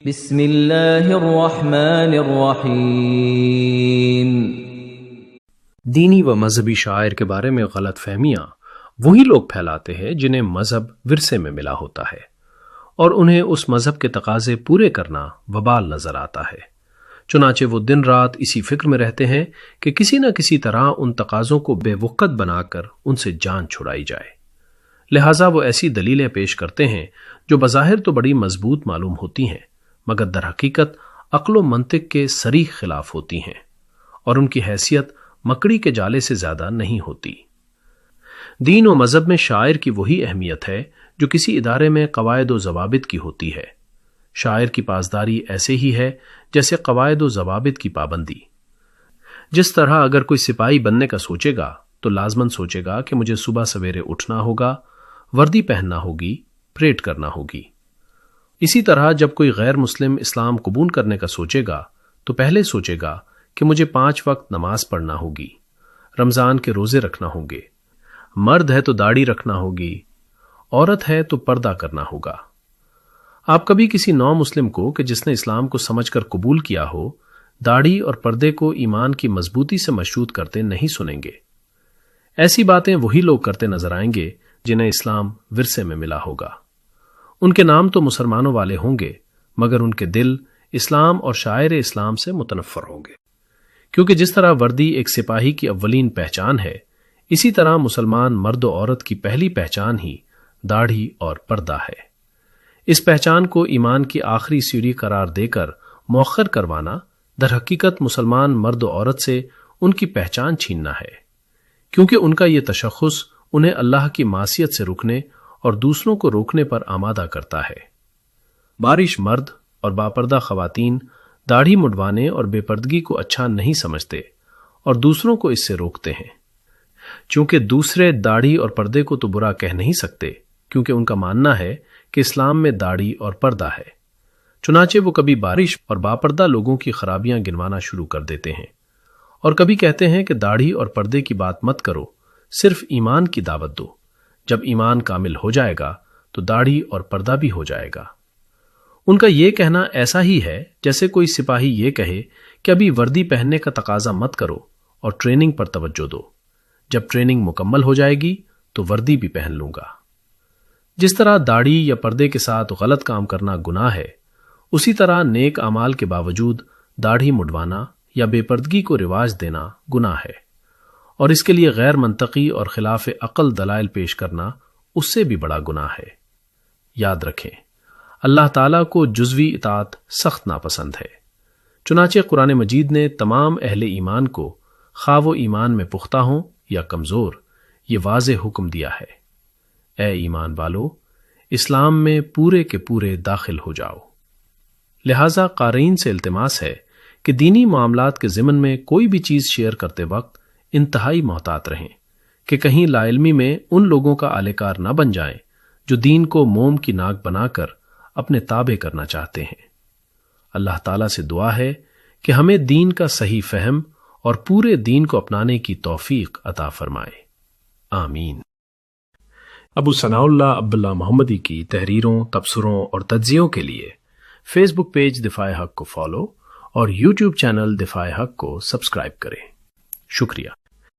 بسم اللہ الرحمن الرحیم۔ دینی و مذہبی شاعر کے بارے میں غلط فہمیاں وہی لوگ پھیلاتے ہیں جنہیں مذہب ورثے میں ملا ہوتا ہے اور انہیں اس مذہب کے تقاضے پورے کرنا وبال نظر آتا ہے۔ چنانچہ وہ دن رات اسی فکر میں رہتے ہیں کہ کسی نہ کسی طرح ان تقاضوں کو بے وقت بنا کر ان سے جان چھڑائی جائے، لہٰذا وہ ایسی دلیلیں پیش کرتے ہیں جو بظاہر تو بڑی مضبوط معلوم ہوتی ہیں مگر در حقیقت عقل و منطق کے صریح خلاف ہوتی ہیں اور ان کی حیثیت مکڑی کے جالے سے زیادہ نہیں ہوتی۔ دین و مذہب میں شاعر کی وہی اہمیت ہے جو کسی ادارے میں قواعد و ضوابط کی ہوتی ہے۔ شاعر کی پاسداری ایسے ہی ہے جیسے قواعد و ضوابط کی پابندی۔ جس طرح اگر کوئی سپاہی بننے کا سوچے گا تو لازماً سوچے گا کہ مجھے صبح سویرے اٹھنا ہوگا، وردی پہننا ہوگی، پریڈ کرنا ہوگی۔ اسی طرح جب کوئی غیر مسلم اسلام قبول کرنے کا سوچے گا تو پہلے سوچے گا کہ مجھے 5 وقت نماز پڑھنا ہوگی، رمضان کے روزے رکھنا ہوں گے، مرد ہے تو داڑھی رکھنا ہوگی، عورت ہے تو پردہ کرنا ہوگا۔ آپ کبھی کسی نو مسلم کو کہ جس نے اسلام کو سمجھ کر قبول کیا ہو، داڑھی اور پردے کو ایمان کی مضبوطی سے مشروط کرتے نہیں سنیں گے۔ ایسی باتیں وہی لوگ کرتے نظر آئیں گے جنہیں اسلام ورثے میں ملا ہوگا۔ ان کے نام تو مسلمانوں والے ہوں گے مگر ان کے دل اسلام اور شاعر اسلام سے متنفر ہوں گے، کیونکہ جس طرح وردی ایک سپاہی کی اولین پہچان ہے، اسی طرح مسلمان مرد و عورت کی پہلی پہچان ہی داڑھی اور پردہ ہے۔ اس پہچان کو ایمان کی آخری سیڑھی قرار دے کر مؤخر کروانا در حقیقت مسلمان مرد و عورت سے ان کی پہچان چھیننا ہے، کیونکہ ان کا یہ تشخص انہیں اللہ کی معصیت سے رکنے اور دوسروں کو روکنے پر آمادہ کرتا ہے۔ بارش مرد اور باپردہ خواتین داڑھی مڈوانے اور بے پردگی کو اچھا نہیں سمجھتے اور دوسروں کو اس سے روکتے ہیں، چونکہ دوسرے داڑھی اور پردے کو تو برا کہہ نہیں سکتے کیونکہ ان کا ماننا ہے کہ اسلام میں داڑھی اور پردہ ہے۔ چنانچہ وہ کبھی بارش اور باپردہ لوگوں کی خرابیاں گنوانا شروع کر دیتے ہیں اور کبھی کہتے ہیں کہ داڑھی اور پردے کی بات مت کرو، صرف ایمان کی دعوت دو، جب ایمان کامل ہو جائے گا تو داڑھی اور پردہ بھی ہو جائے گا۔ ان کا یہ کہنا ایسا ہی ہے جیسے کوئی سپاہی یہ کہے کہ ابھی وردی پہننے کا تقاضا مت کرو اور ٹریننگ پر توجہ دو، جب ٹریننگ مکمل ہو جائے گی تو وردی بھی پہن لوں گا۔ جس طرح داڑھی یا پردے کے ساتھ غلط کام کرنا گناہ ہے، اسی طرح نیک اعمال کے باوجود داڑھی مڈوانا یا بے پردگی کو رواج دینا گناہ ہے، اور اس کے لیے غیر منطقی اور خلاف عقل دلائل پیش کرنا اس سے بھی بڑا گناہ ہے۔ یاد رکھیں، اللہ تعالیٰ کو جزوی اطاعت سخت ناپسند ہے، چنانچہ قرآن مجید نے تمام اہل ایمان کو خواہ وہ ایمان میں پختہ ہوں یا کمزور یہ واضح حکم دیا ہے، اے ایمان والو، اسلام میں پورے کے پورے داخل ہو جاؤ۔ لہٰذا قارئین سے التماس ہے کہ دینی معاملات کے ضمن میں کوئی بھی چیز شیئر کرتے وقت انتہائی محتاط رہیں کہ کہیں لا علمی میں ان لوگوں کا اہلکار نہ بن جائیں جو دین کو موم کی ناک بنا کر اپنے تابع کرنا چاہتے ہیں۔ اللہ تعالیٰ سے دعا ہے کہ ہمیں دین کا صحیح فہم اور پورے دین کو اپنانے کی توفیق عطا فرمائے، آمین۔ ابو ثناء اللہ عبداللہ محمدی کی تحریروں، تبصروں اور تجزیوں کے لیے فیس بک پیج دفاع حق کو فالو اور یوٹیوب چینل دفاع حق کو سبسکرائب کریں۔ شکریہ۔